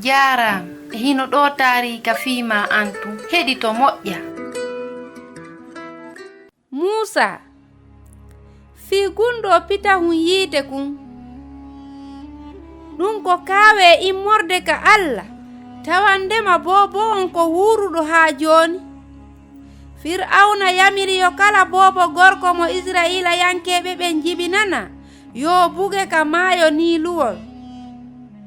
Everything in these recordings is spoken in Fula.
Jara hino ɗo taarika fiima antu heɗi to moƴƴa. Musa fi gunɗo pita hun yiite kun ɗum ko kaawe immorde ka Allah tawandema bobo on ko wuruɗo haa jooni. Fir'auna yamiri yo kala bobo gorko mo Israila yankeɓe ɓen jibinana yo buge ka maayo Niiluwol.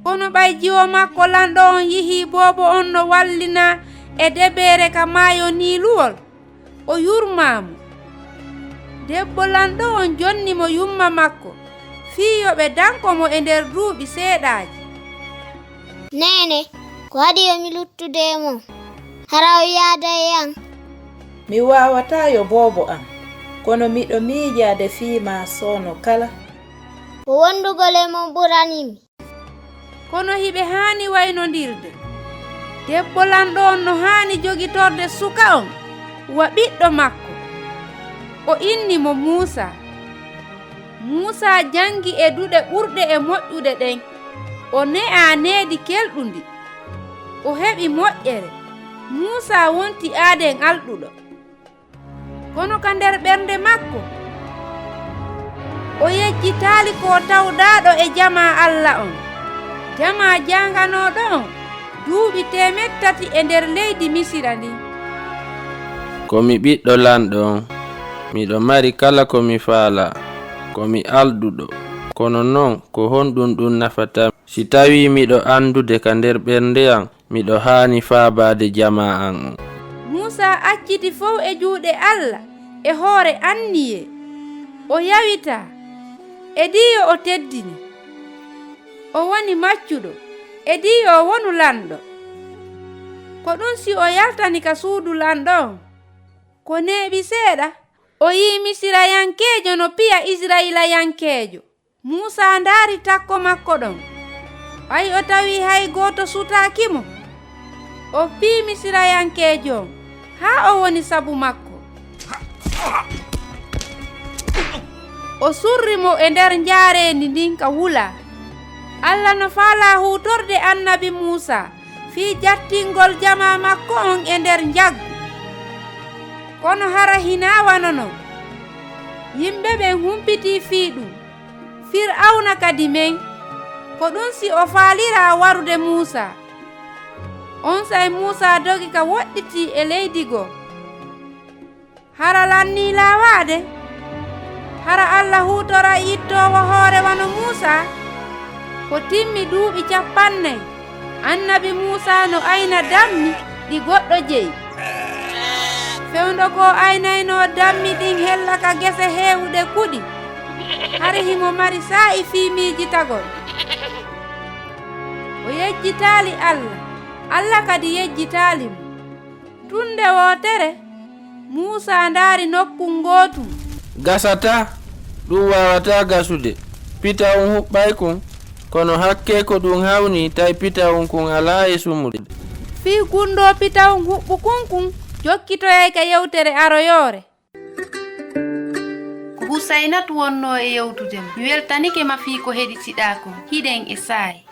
Kono ɓay jiwo makko lanɗo on yihi bobo on no wallina e debeere ka maayo Niiluwol o yurmamo. Debbo lanɗo on jonni mo yumma makko fii yo ɓe danko mo e nder duuɓi seeɗaaji. Nene, ko waɗi yomi luttude mo hara o yaada e an. Mi wawata yo bobo am kono miɗo miijade fiima sono kala. Ko wondugol e mon ɓuranimi. Kono hiɓe haani waynondirde. Debbo lanɗo on no haani jogitorde suka on wa ɓiɗɗo makko. O inni mo Muusa. Muusa jangi e duɗe ɓurɗe e moƴƴude ɗen. O ne'a needi kelɗundi. O heɓi moƴƴere. Muusa wonti aaden alɗuɗo. Kono ka nder ɓernde makko o yejjitaali ko tawɗaaɗo e jama Allah on. Jama janganoɗo on duuɓi 300 e nder leydi Misira ndin. Komi ɓiɗɗo lanɗo on, miɗo mari kala ko mi faala, komi alduɗo, kono non ko honɗum ɗum nafata. Si tawi miɗo andude ka nder ɓernde am, miɗo haani faabade jama an on. Musa acciti fof e juuɗe Allah e hoore anniye. O yawita e diyo o teddini. O woni maccuɗo e diyo o wonu lanɗo. Ko ɗum si o yaltani ka suudu lanɗo on. Ko neeɓi seeɗa o yii Misirayankeejo no piya Israilayankeejo. Musa ndaari takko makko ɗon. Ay o tawi hay gooto sutaakimo. O fii Misirayankeejo on haa o woni sabu makko. O surri mo e nder njaarendi ndin ka wula. Allah no faala hutorde annabi Musa fii jattingol jama makko on e nder njaggu. Kono hara hinawano non. Yimɓe ɓen humpiti fii ɗum. Fir'auna kadi men. Ko ɗum si o faalira warude Musa. On say Musa dogi ka woɗɗiti e leydi goo. Hara lanni laawaade. Hara Allah hutora yittowo hoore wano Musa. Ko timmi duuɓi 40 annabi Musa no ayna dammi ɗi goɗɗo jeyi. Fewndo ko aynayno dammi ɗin hella ka gese heewude kuɗi. Hari himo mari saa'i fiimiiji tagol. O yejjitaali Allah. Allah kadi yejjitaali mo. Tunde wootere Musa ndaari nokku ngootum. Gasata, ɗum wawata gasude. Pita on huɓɓay kun, kono hakke ko ɗum hawni tawi pita on kun ala e sumude. Fii gunɗo pita on huɓɓu kun jokkitoyay ka yewtere aroyoore. Ko Husaynatu wonno e yewtude mo. Mi weltanike ma fii ko heɗitiɗa kon. Hiɗen e saayi.